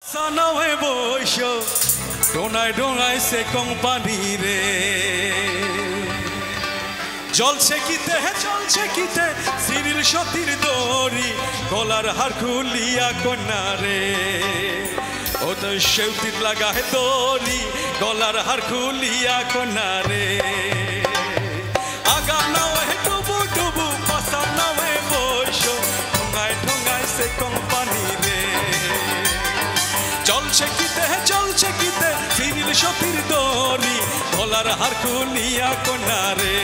সানাওয়ে বইসো ডোনায় ডোনায় সে company রে চলছে কিতে সিরিল সতীর দড়ি গলার হার খুলিয়া কন্যা রে ও তো সেউতির লাগায় দড়ি গলার হার খুলিয়া কন্যা রে আগা নাওয়ে ডুবু ডুবু পাশা নাওয়ে বইসো ঠোঙায় ঠোঙায় সে কোম্পানি রে চলছে কিতে সিরিল সতীর দড়ি গলার হার খুলিয়া কন্যা রে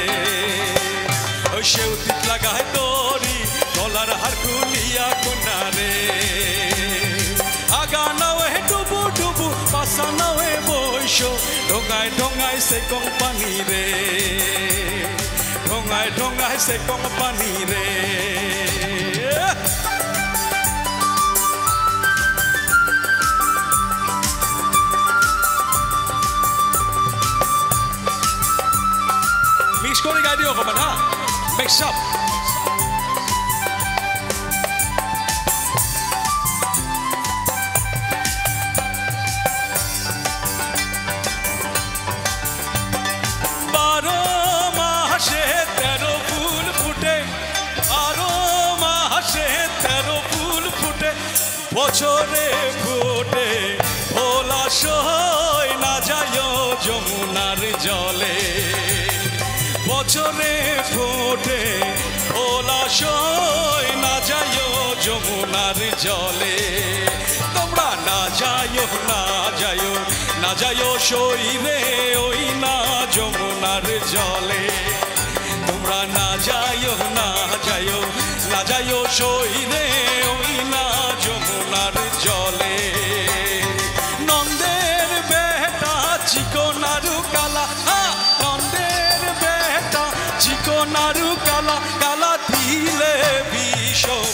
ওই সেউতির লাগায় দড়ি গলার হার খুলিয়া কন্যা রে আগা নাওয়ে ডুবু ডুবু পাশা নাওয়ে বইসো ঢোঙায় ঢোঙায় সে কোম্পানি রে ঢোঙায় ঢোঙায় সে কোম্পানি রে মিক্স করে গাই দিও কমান হ্যাঁ মিক্স আপ বছরে ফুটে ভোলা সই না যায় যমুনার জলে বছরে ফুটে ভোলা সই না যায় যমুনার জলে তোমরা না যায় সই রে ওই না যমুনার জলে তোমরা না যায় সই রে ওই না যমুনার জলে নন্দের বেটা চিকনারু কালা নন্দের বেটা চিকনারু কালা কালা দিলে বিষম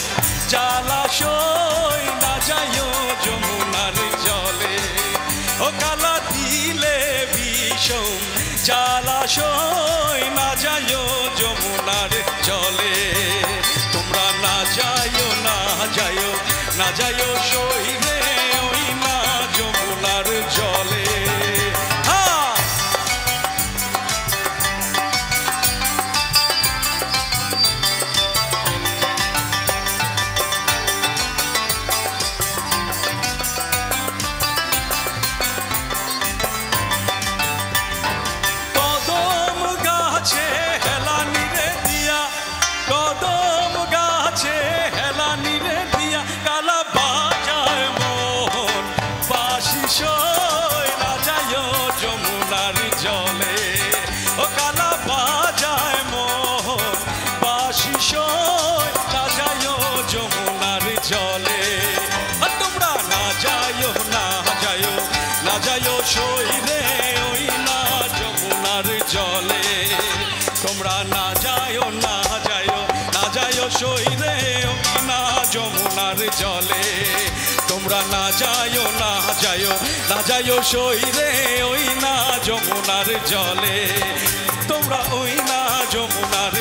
জালাশয় না যায় যমুনার জলে ও কালা দিলে বিষম জালাশয় না যায় যমুনার জলে তোমরা না যায় সই রে ওই না যমুনার জলে কদম গাছে হেলানি রে দিয়া কদম গাছে হেলানি রে দিয়া কালা বাজায় মোহন বাঁশি সই না যায় যমুনার জলে ও কালা বাজায় মোহন বাঁশি সই না যায় যমুনার জলে তোমরা না যায় সই রে ওই না যমুনার জলে তোমরা না যায় সই রে ওই না যমুনার জলে তোমরা না যায় সই রে ওই না যমুনার জলে তোমরা ওই না যমুনার